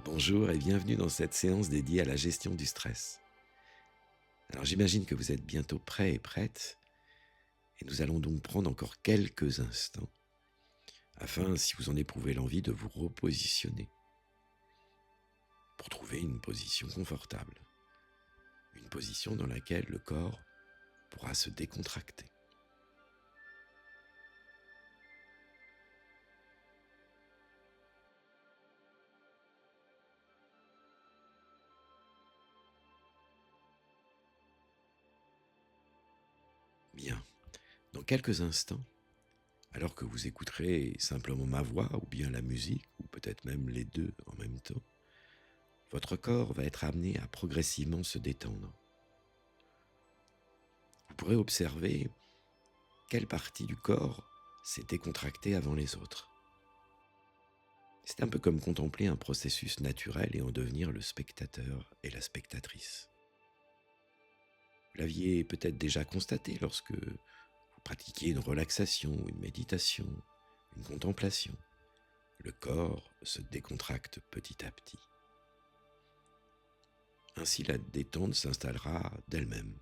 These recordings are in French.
Bonjour et bienvenue dans cette séance dédiée à la gestion du stress. Alors j'imagine que vous êtes bientôt prêts et prêtes et nous allons donc prendre encore quelques instants afin, si vous en éprouvez l'envie, de vous repositionner pour trouver une position confortable, une position dans laquelle le corps pourra se décontracter. Bien, dans quelques instants, alors que vous écouterez simplement ma voix ou bien la musique, ou peut-être même les deux en même temps, votre corps va être amené à progressivement se détendre. Vous pourrez observer quelle partie du corps s'est décontractée avant les autres. C'est un peu comme contempler un processus naturel et en devenir le spectateur et la spectatrice. Vous l'aviez peut-être déjà constaté lorsque vous pratiquiez une relaxation, une méditation, une contemplation. Le corps se décontracte petit à petit. Ainsi, la détente s'installera d'elle-même,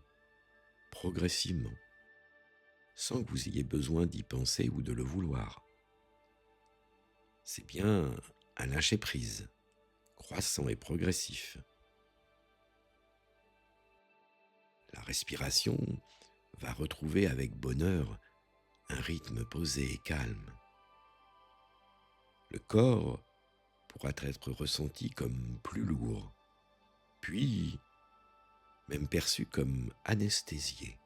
progressivement, sans que vous ayez besoin d'y penser ou de le vouloir. C'est bien un lâcher-prise, croissant et progressif. La respiration va retrouver avec bonheur un rythme posé et calme. Le corps pourra être ressenti comme plus lourd, puis même perçu comme anesthésié,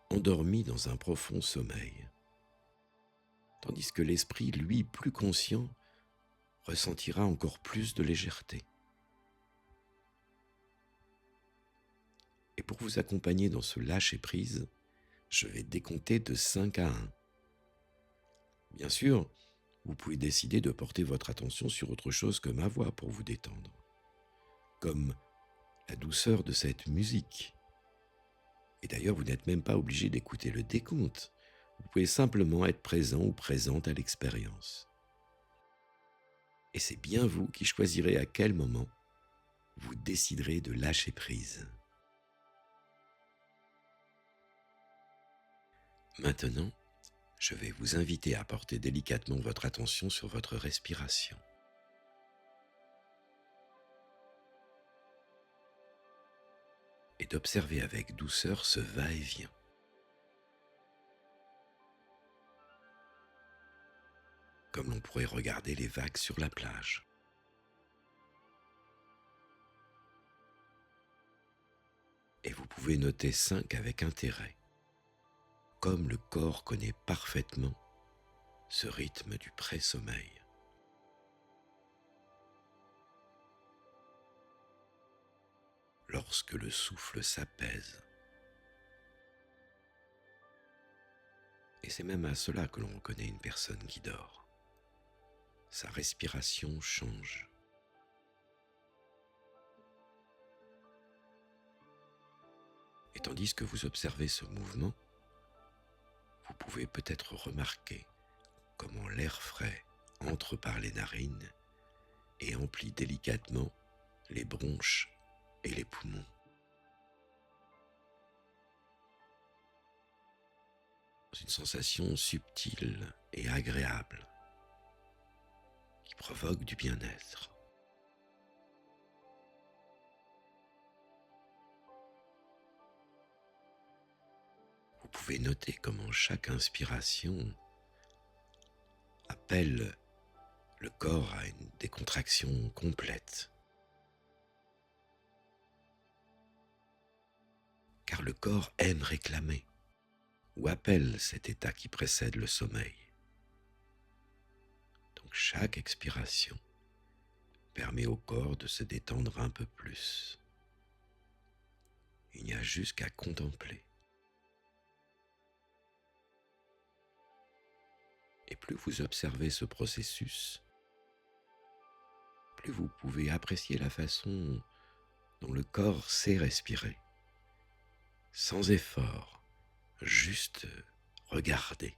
endormi dans un profond sommeil, tandis que l'esprit, lui, plus conscient, ressentira encore plus de légèreté. Et pour vous accompagner dans ce lâcher-prise, je vais décompter de 5 à 1. Bien sûr, vous pouvez décider de porter votre attention sur autre chose que ma voix pour vous détendre, comme la douceur de cette musique. Et d'ailleurs, vous n'êtes même pas obligé d'écouter le décompte. Vous pouvez simplement être présent ou présente à l'expérience. Et c'est bien vous qui choisirez à quel moment vous déciderez de lâcher prise. Maintenant, je vais vous inviter à porter délicatement votre attention sur votre respiration. Et d'observer avec douceur ce va-et-vient. Comme l'on pourrait regarder les vagues sur la plage. Et vous pouvez noter 5 avec intérêt, comme le corps connaît parfaitement ce rythme du pré-sommeil. Lorsque le souffle s'apaise. Et c'est même à cela que l'on reconnaît une personne qui dort. Sa respiration change. Et tandis que vous observez ce mouvement, vous pouvez peut-être remarquer comment l'air frais entre par les narines et emplit délicatement les bronches et les poumons. Une sensation subtile et agréable qui provoque du bien-être. Vous pouvez noter comment chaque inspiration appelle le corps à une décontraction complète. Car le corps aime réclamer ou appelle cet état qui précède le sommeil. Donc chaque expiration permet au corps de se détendre un peu plus. Il n'y a juste qu'à contempler. Et plus vous observez ce processus, plus vous pouvez apprécier la façon dont le corps sait respirer, sans effort, juste regarder.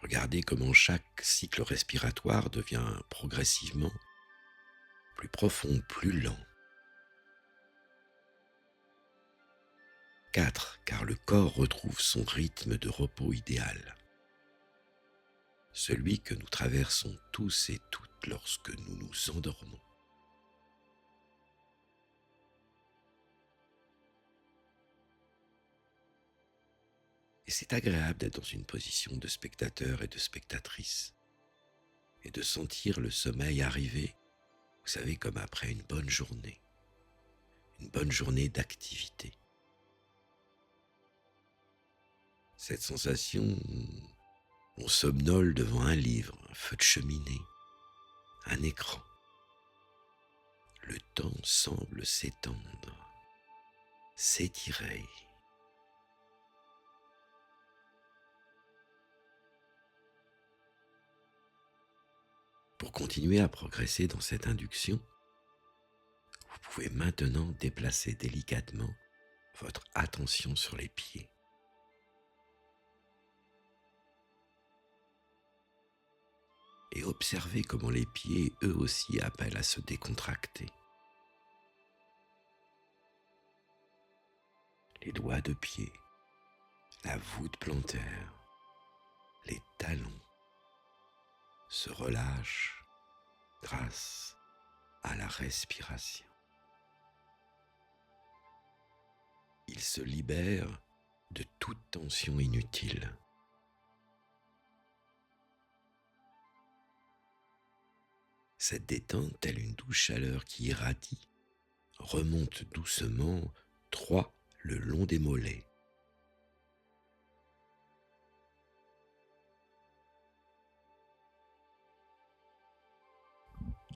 Regardez comment chaque cycle respiratoire devient progressivement plus profond, plus lent. 4. Car le corps retrouve son rythme de repos idéal, celui que nous traversons tous et toutes lorsque nous nous endormons. Et c'est agréable d'être dans une position de spectateur et de spectatrice, et de sentir le sommeil arriver, vous savez, comme après une bonne journée d'activité. Cette sensation, on somnole devant un livre, un feu de cheminée, un écran. Le temps semble s'étendre, s'étirer. Pour continuer à progresser dans cette induction, vous pouvez maintenant déplacer délicatement votre attention sur les pieds. Et observez comment les pieds, eux aussi, appellent à se décontracter. Les doigts de pied, la voûte plantaire, les talons se relâchent grâce à la respiration. Ils se libèrent de toute tension inutile. Cette détente, telle une douce chaleur qui irradie, remonte doucement droit le long des mollets.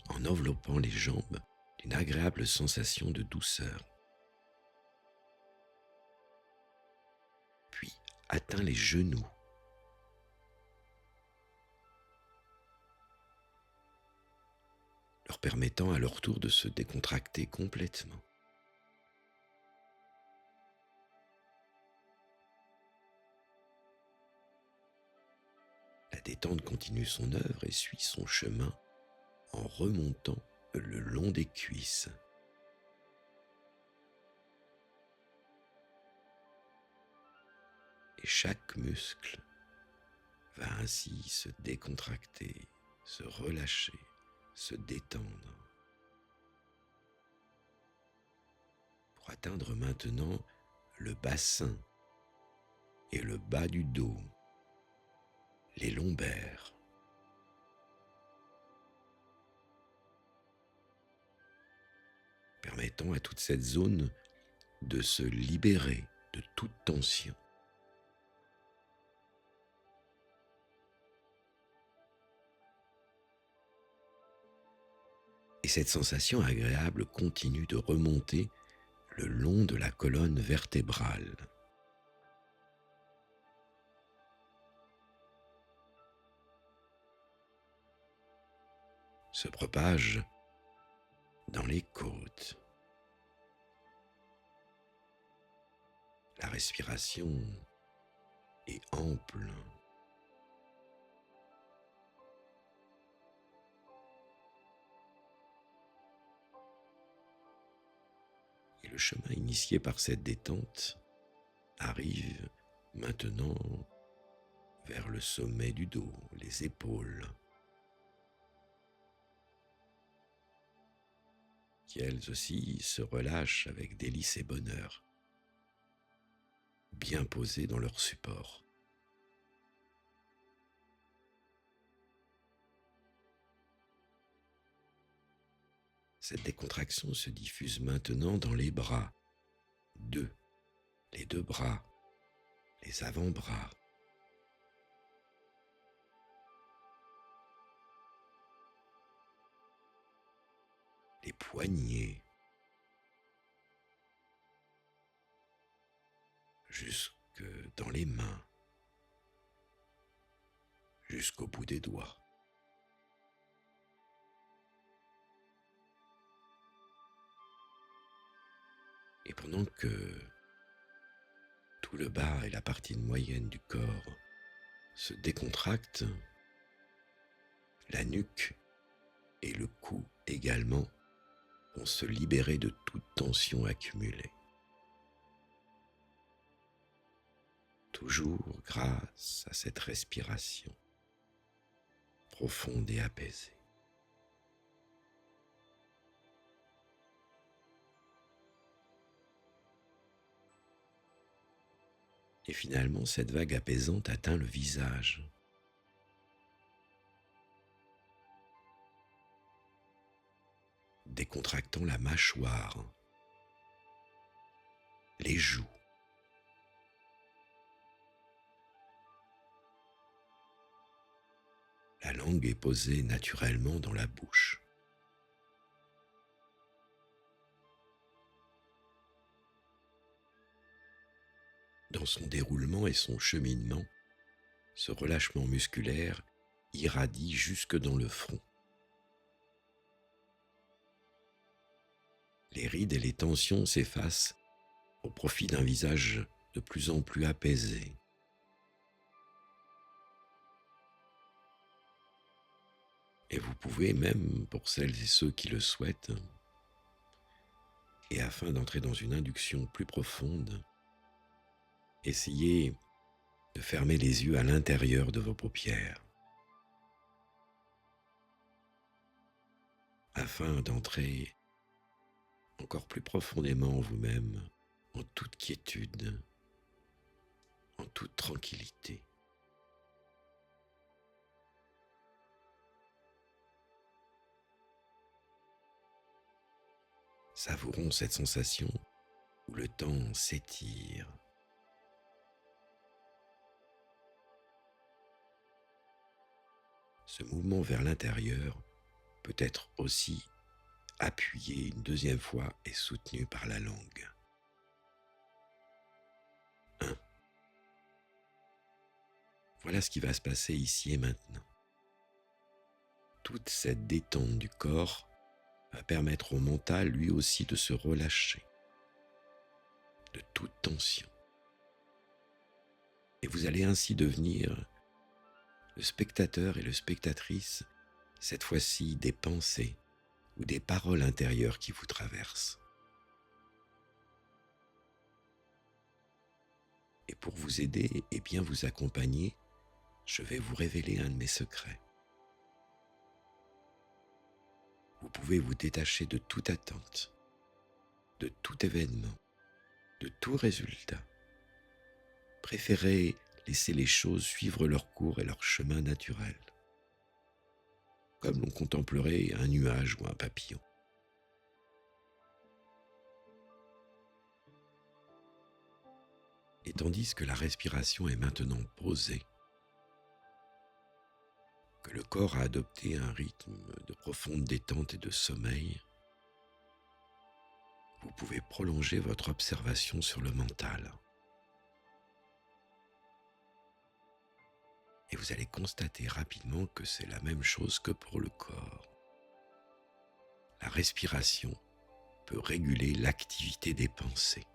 En enveloppant les jambes d'une agréable sensation de douceur. Puis atteint les genoux. Leur permettant à leur tour de se décontracter complètement. La détente continue son œuvre et suit son chemin en remontant le long des cuisses. Et chaque muscle va ainsi se décontracter, se relâcher, se détendre. Pour atteindre maintenant le bassin et le bas du dos, les lombaires. Permettant à toute cette zone de se libérer de toute tension. Et cette sensation agréable continue de remonter le long de la colonne vertébrale. Se propage dans les côtes. La respiration est ample. Et le chemin initié par cette détente arrive maintenant vers le sommet du dos, les épaules, qui elles aussi se relâchent avec délice et bonheur, bien posées dans leur support. Cette décontraction se diffuse maintenant dans les bras, les deux bras, les avant-bras, les poignets, jusque dans les mains, jusqu'au bout des doigts. Et pendant que tout le bas et la partie moyenne du corps se décontractent, la nuque et le cou également vont se libérer de toute tension accumulée. Toujours grâce à cette respiration profonde et apaisée. Et finalement, cette vague apaisante atteint le visage. Décontractant la mâchoire, les joues, la langue est posée naturellement dans la bouche. Dans son déroulement et son cheminement, ce relâchement musculaire irradie jusque dans le front. Les rides et les tensions s'effacent au profit d'un visage de plus en plus apaisé. Et vous pouvez même, pour celles et ceux qui le souhaitent, et afin d'entrer dans une induction plus profonde, essayer de fermer les yeux à l'intérieur de vos paupières, afin d'entrer encore plus profondément en vous-même, en toute quiétude, en toute tranquillité. Savourons cette sensation où le temps s'étire. Ce mouvement vers l'intérieur peut être aussi appuyé une deuxième fois et soutenu par la langue. 1. Voilà ce qui va se passer ici et maintenant. Toute cette détente du corps va permettre au mental lui aussi de se relâcher de toute tension. Et vous allez ainsi devenir le spectateur et le spectatrice, cette fois-ci des pensées ou des paroles intérieures qui vous traversent. Et pour vous aider et bien vous accompagner, je vais vous révéler un de mes secrets. Vous pouvez vous détacher de toute attente, de tout événement, de tout résultat. Préférez laisser les choses suivre leur cours et leur chemin naturel, comme l'on contemplerait un nuage ou un papillon. Et tandis que la respiration est maintenant posée, que le corps a adopté un rythme de profonde détente et de sommeil, vous pouvez prolonger votre observation sur le mental. Et vous allez constater rapidement que c'est la même chose que pour le corps. La respiration peut réguler l'activité des pensées.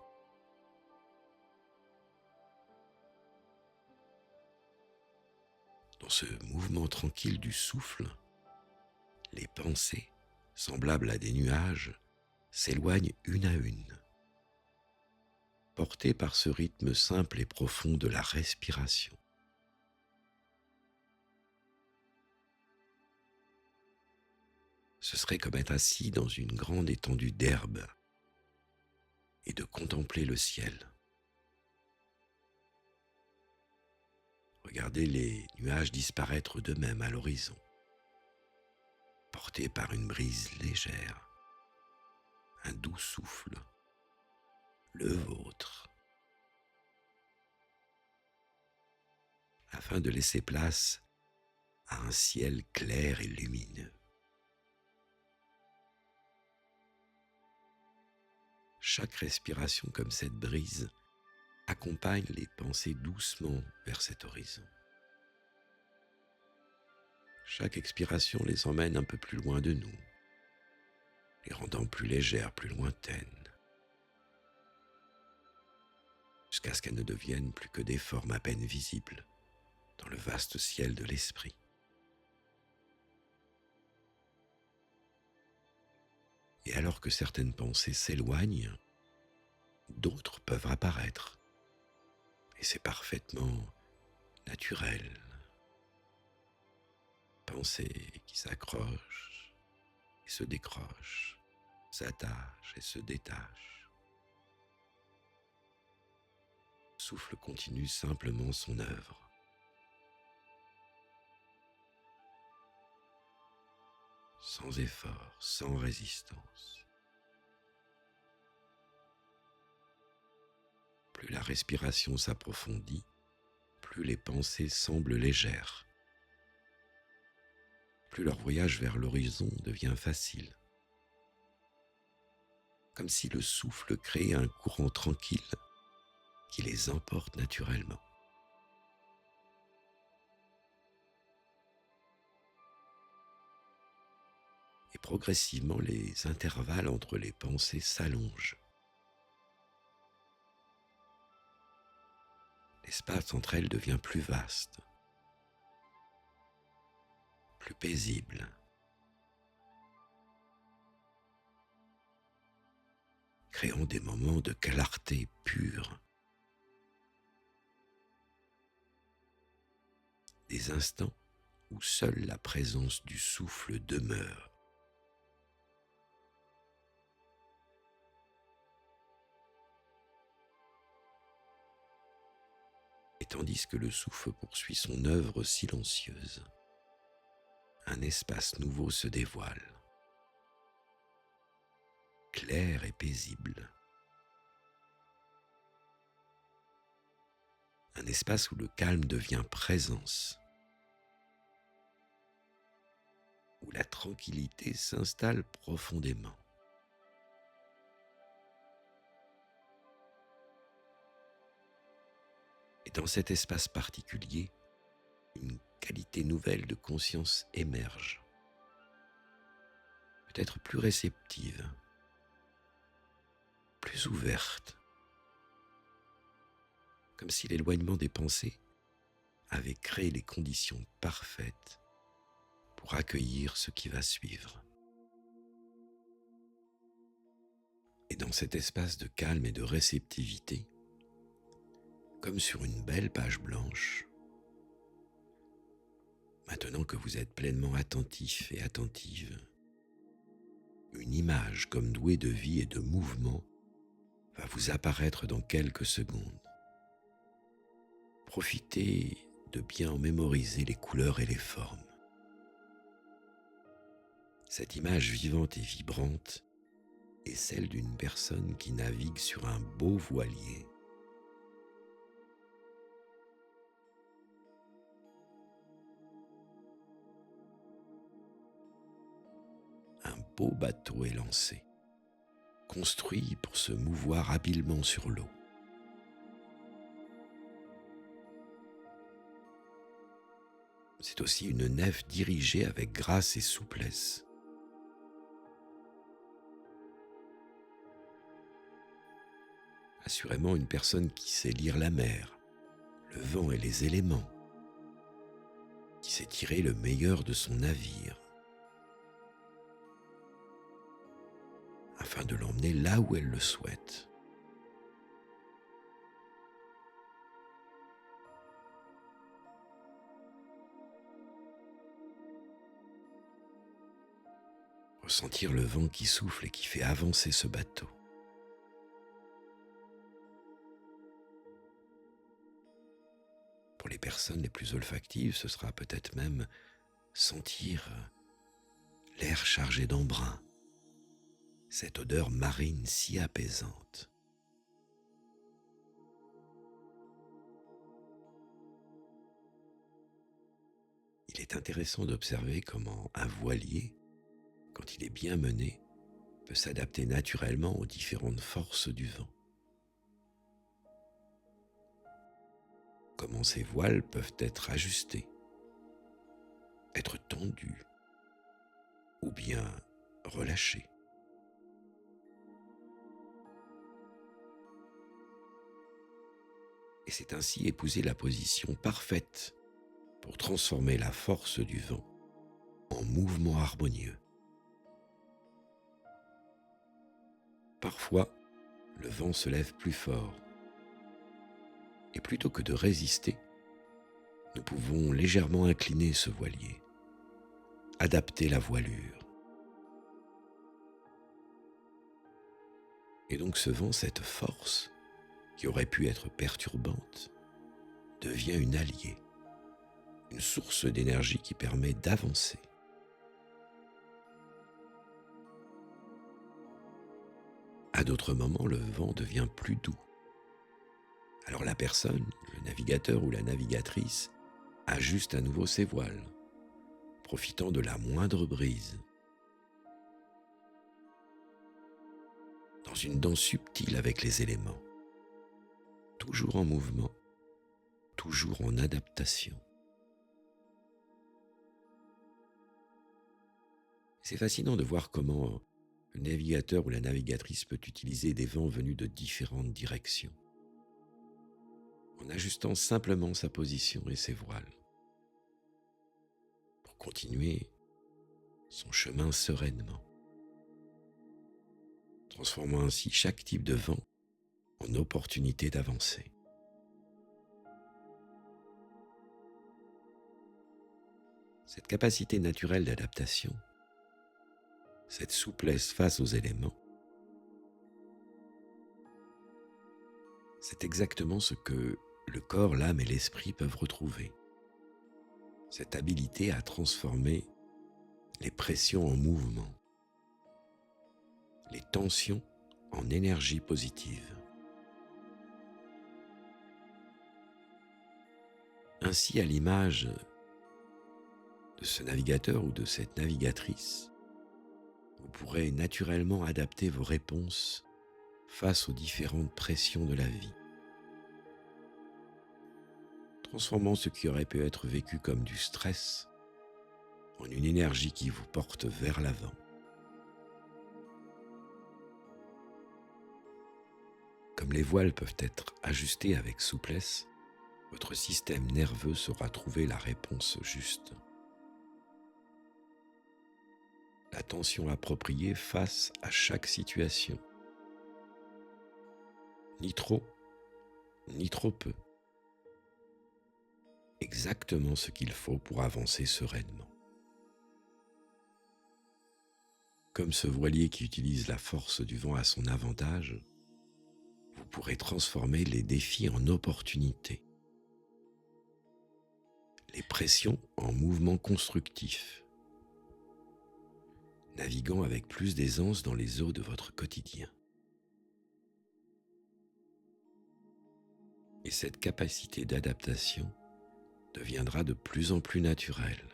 Dans ce mouvement tranquille du souffle, les pensées, semblables à des nuages, s'éloignent une à une, portées par ce rythme simple et profond de la respiration. Ce serait comme être assis dans une grande étendue d'herbe et de contempler le ciel. Regardez les nuages disparaître d'eux-mêmes à l'horizon, portés par une brise légère, un doux souffle, le vôtre, afin de laisser place à un ciel clair et lumineux. Chaque respiration comme cette brise accompagne les pensées doucement vers cet horizon. Chaque expiration les emmène un peu plus loin de nous, les rendant plus légères, plus lointaines, jusqu'à ce qu'elles ne deviennent plus que des formes à peine visibles, dans le vaste ciel de l'esprit. Et alors que certaines pensées s'éloignent, d'autres peuvent apparaître. Et c'est parfaitement naturel. Pensées qui s'accrochent et se décrochent, s'attachent et se détachent. Le souffle continue simplement son œuvre. Sans effort, sans résistance. Plus la respiration s'approfondit, plus les pensées semblent légères, plus leur voyage vers l'horizon devient facile, comme si le souffle créait un courant tranquille qui les emporte naturellement. Et progressivement, les intervalles entre les pensées s'allongent. L'espace entre elles devient plus vaste, plus paisible, créant des moments de clarté pure, des instants où seule la présence du souffle demeure. Et tandis que le souffle poursuit son œuvre silencieuse, un espace nouveau se dévoile, clair et paisible. Un espace où le calme devient présence, où la tranquillité s'installe profondément. Et dans cet espace particulier, une qualité nouvelle de conscience émerge, peut-être plus réceptive, plus ouverte, comme si l'éloignement des pensées avait créé les conditions parfaites pour accueillir ce qui va suivre. Et dans cet espace de calme et de réceptivité, comme sur une belle page blanche, maintenant que vous êtes pleinement attentif et attentive, une image comme douée de vie et de mouvement va vous apparaître dans quelques secondes. Profitez de bien en mémoriser les couleurs et les formes. Cette image vivante et vibrante est celle d'une personne qui navigue sur un beau voilier. Un beau bateau est lancé, construit pour se mouvoir habilement sur l'eau. C'est aussi une nef dirigée avec grâce et souplesse. Assurément une personne qui sait lire la mer, le vent et les éléments, qui sait tirer le meilleur de son navire, afin de l'emmener là où elle le souhaite. Ressentir le vent qui souffle et qui fait avancer ce bateau. Pour les personnes les plus olfactives, ce sera peut-être même sentir l'air chargé d'embrun, cette odeur marine si apaisante. Il est intéressant d'observer comment un voilier, quand il est bien mené, peut s'adapter naturellement aux différentes forces du vent. Comment ces voiles peuvent être ajustés, être tendus ou bien relâchés. Et c'est ainsi épouser la position parfaite pour transformer la force du vent en mouvement harmonieux. Parfois, le vent se lève plus fort, et plutôt que de résister, nous pouvons légèrement incliner ce voilier, adapter la voilure. Et donc ce vent, cette force, qui aurait pu être perturbante, devient une alliée, une source d'énergie qui permet d'avancer. À d'autres moments, le vent devient plus doux. Alors la personne, le navigateur ou la navigatrice, ajuste à nouveau ses voiles, profitant de la moindre brise. Dans une danse subtile avec les éléments, toujours en mouvement, toujours en adaptation. C'est fascinant de voir comment le navigateur ou la navigatrice peut utiliser des vents venus de différentes directions, en ajustant simplement sa position et ses voiles, pour continuer son chemin sereinement, transformant ainsi chaque type de vent en opportunité d'avancer. Cette capacité naturelle d'adaptation, cette souplesse face aux éléments, c'est exactement ce que le corps, l'âme et l'esprit peuvent retrouver. Cette habilité à transformer les pressions en mouvement, les tensions en énergie positive. Ainsi, à l'image de ce navigateur ou de cette navigatrice, vous pourrez naturellement adapter vos réponses face aux différentes pressions de la vie, transformant ce qui aurait pu être vécu comme du stress en une énergie qui vous porte vers l'avant. Comme les voiles peuvent être ajustées avec souplesse, votre système nerveux saura trouver la réponse juste. La tension appropriée face à chaque situation. Ni trop, ni trop peu. Exactement ce qu'il faut pour avancer sereinement. Comme ce voilier qui utilise la force du vent à son avantage, vous pourrez transformer les défis en opportunités, les pressions en mouvements constructifs, naviguant avec plus d'aisance dans les eaux de votre quotidien. Et cette capacité d'adaptation deviendra de plus en plus naturelle.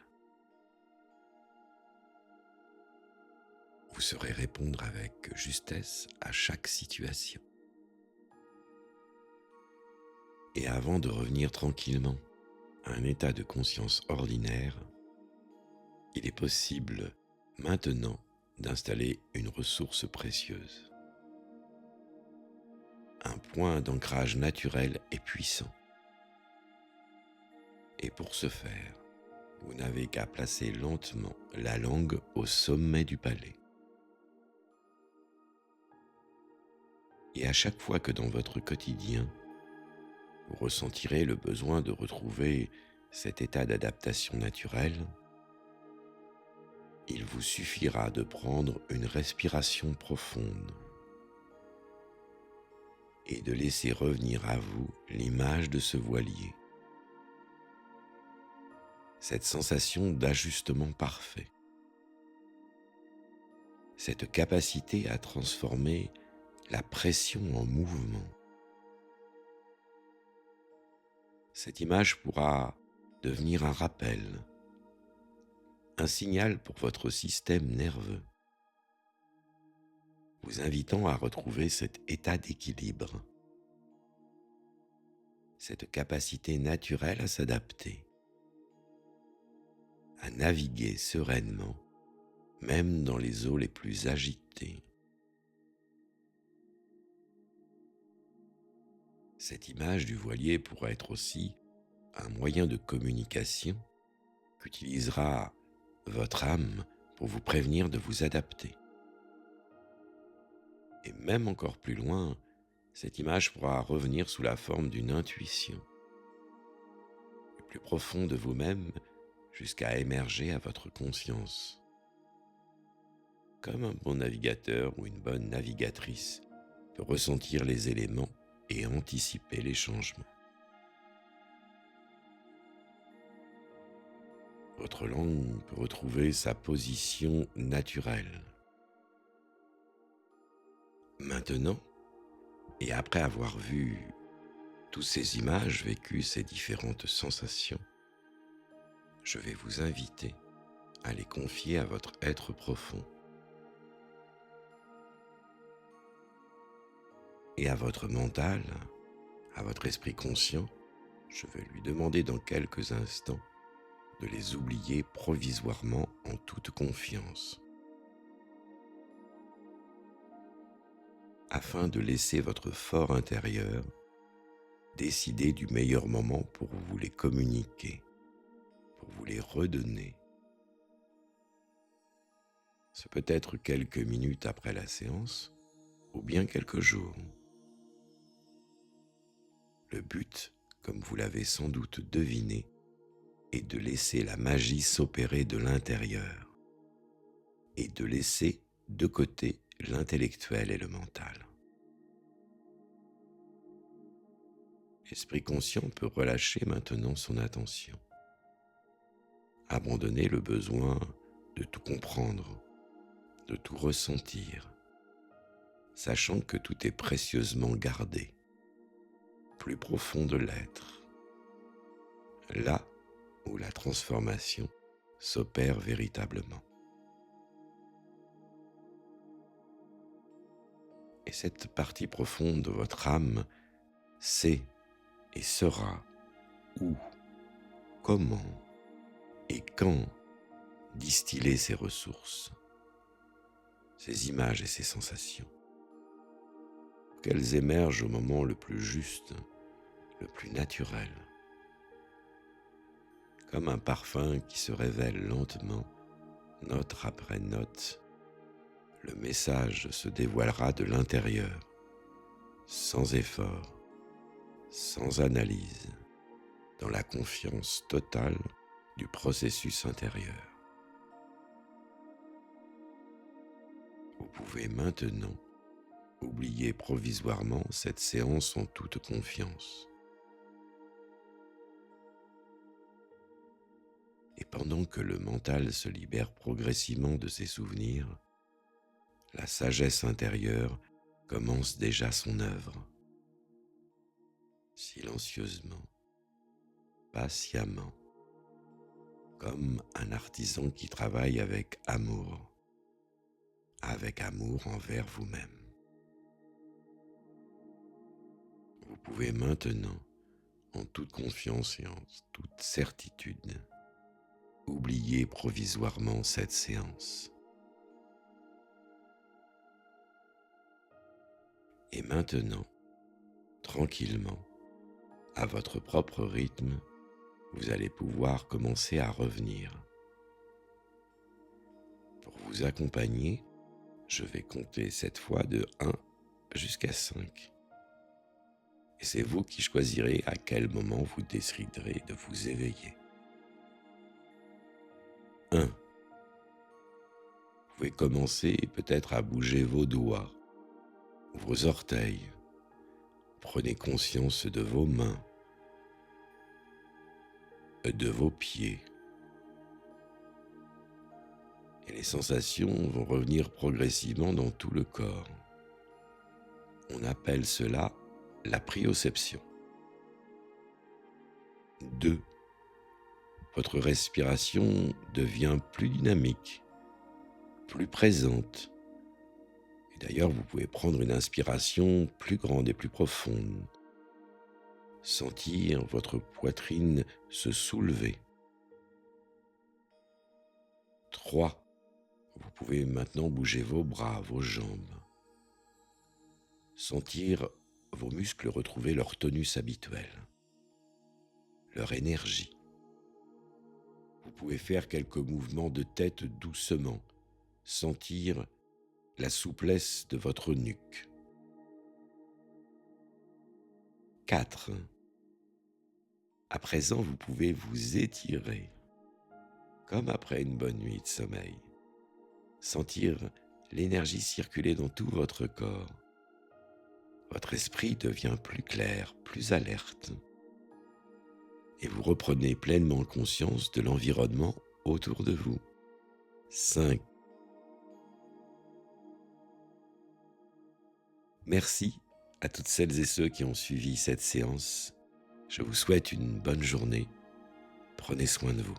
Vous saurez répondre avec justesse à chaque situation. Et avant de revenir tranquillement à un état de conscience ordinaire, il est possible maintenant d'installer une ressource précieuse. Un point d'ancrage naturel et puissant. Et pour ce faire, vous n'avez qu'à placer lentement la langue au sommet du palais. Et à chaque fois que dans votre quotidien, vous ressentirez le besoin de retrouver cet état d'adaptation naturelle, il vous suffira de prendre une respiration profonde et de laisser revenir à vous l'image de ce voilier, cette sensation d'ajustement parfait, cette capacité à transformer la pression en mouvement. Cette image pourra devenir un rappel, un signal pour votre système nerveux, vous invitant à retrouver cet état d'équilibre, cette capacité naturelle à s'adapter, à naviguer sereinement, même dans les eaux les plus agitées. Cette image du voilier pourra être aussi un moyen de communication qu'utilisera votre âme pour vous prévenir de vous adapter. Et même encore plus loin, cette image pourra revenir sous la forme d'une intuition, du plus profond de vous-même jusqu'à émerger à votre conscience. Comme un bon navigateur ou une bonne navigatrice peut ressentir les éléments et anticiper les changements. Votre langue peut retrouver sa position naturelle. Maintenant, et après avoir vu toutes ces images, vécu ces différentes sensations, je vais vous inviter à les confier à votre être profond et à votre mental, à votre esprit conscient. Je vais lui demander dans quelques instants de les oublier provisoirement en toute confiance, afin de laisser votre fort intérieur décider du meilleur moment pour vous les communiquer, pour vous les redonner. Ce peut être quelques minutes après la séance, ou bien quelques jours. Le but, comme vous l'avez sans doute deviné, est de laisser la magie s'opérer de l'intérieur et de laisser de côté l'intellectuel et le mental. L'esprit conscient peut relâcher maintenant son attention, abandonner le besoin de tout comprendre, de tout ressentir, sachant que tout est précieusement gardé, plus profond de l'être, là où la transformation s'opère véritablement. Et cette partie profonde de votre âme sait et saura où, comment et quand distiller ses ressources, ses images et ses sensations, pour qu'elles émergent au moment le plus juste, le plus naturel, comme un parfum qui se révèle lentement, note après note. Le message se dévoilera de l'intérieur, sans effort, sans analyse, dans la confiance totale du processus intérieur. Vous pouvez maintenant oublier provisoirement cette séance en toute confiance. Et pendant que le mental se libère progressivement de ses souvenirs, la sagesse intérieure commence déjà son œuvre. Silencieusement, patiemment, comme un artisan qui travaille avec amour envers vous-même. Vous pouvez maintenant, en toute confiance et en toute certitude, oublier provisoirement cette séance. Et maintenant, tranquillement, à votre propre rythme, vous allez pouvoir commencer à revenir. Pour vous accompagner, je vais compter cette fois de 1 jusqu'à 5. Et c'est vous qui choisirez à quel moment vous déciderez de vous éveiller. 1. Vous pouvez commencer peut-être à bouger vos doigts, vos orteils. Prenez conscience de vos mains, de vos pieds. Et les sensations vont revenir progressivement dans tout le corps. On appelle cela la prioception. 2. Votre respiration devient plus dynamique, plus présente. Et d'ailleurs, vous pouvez prendre une inspiration plus grande et plus profonde. Sentir votre poitrine se soulever. 3. Vous pouvez maintenant bouger vos bras, vos jambes. Sentir vos muscles retrouver leur tonus habituel. leur énergie. Vous pouvez faire quelques mouvements de tête doucement, sentir la souplesse de votre nuque. 4. À présent, vous pouvez vous étirer, comme après une bonne nuit de sommeil. Sentir l'énergie circuler dans tout votre corps. Votre esprit devient plus clair, plus alerte. Et vous reprenez pleinement conscience de l'environnement autour de vous. 5. Merci à toutes celles et ceux qui ont suivi cette séance. Je vous souhaite une bonne journée. Prenez soin de vous.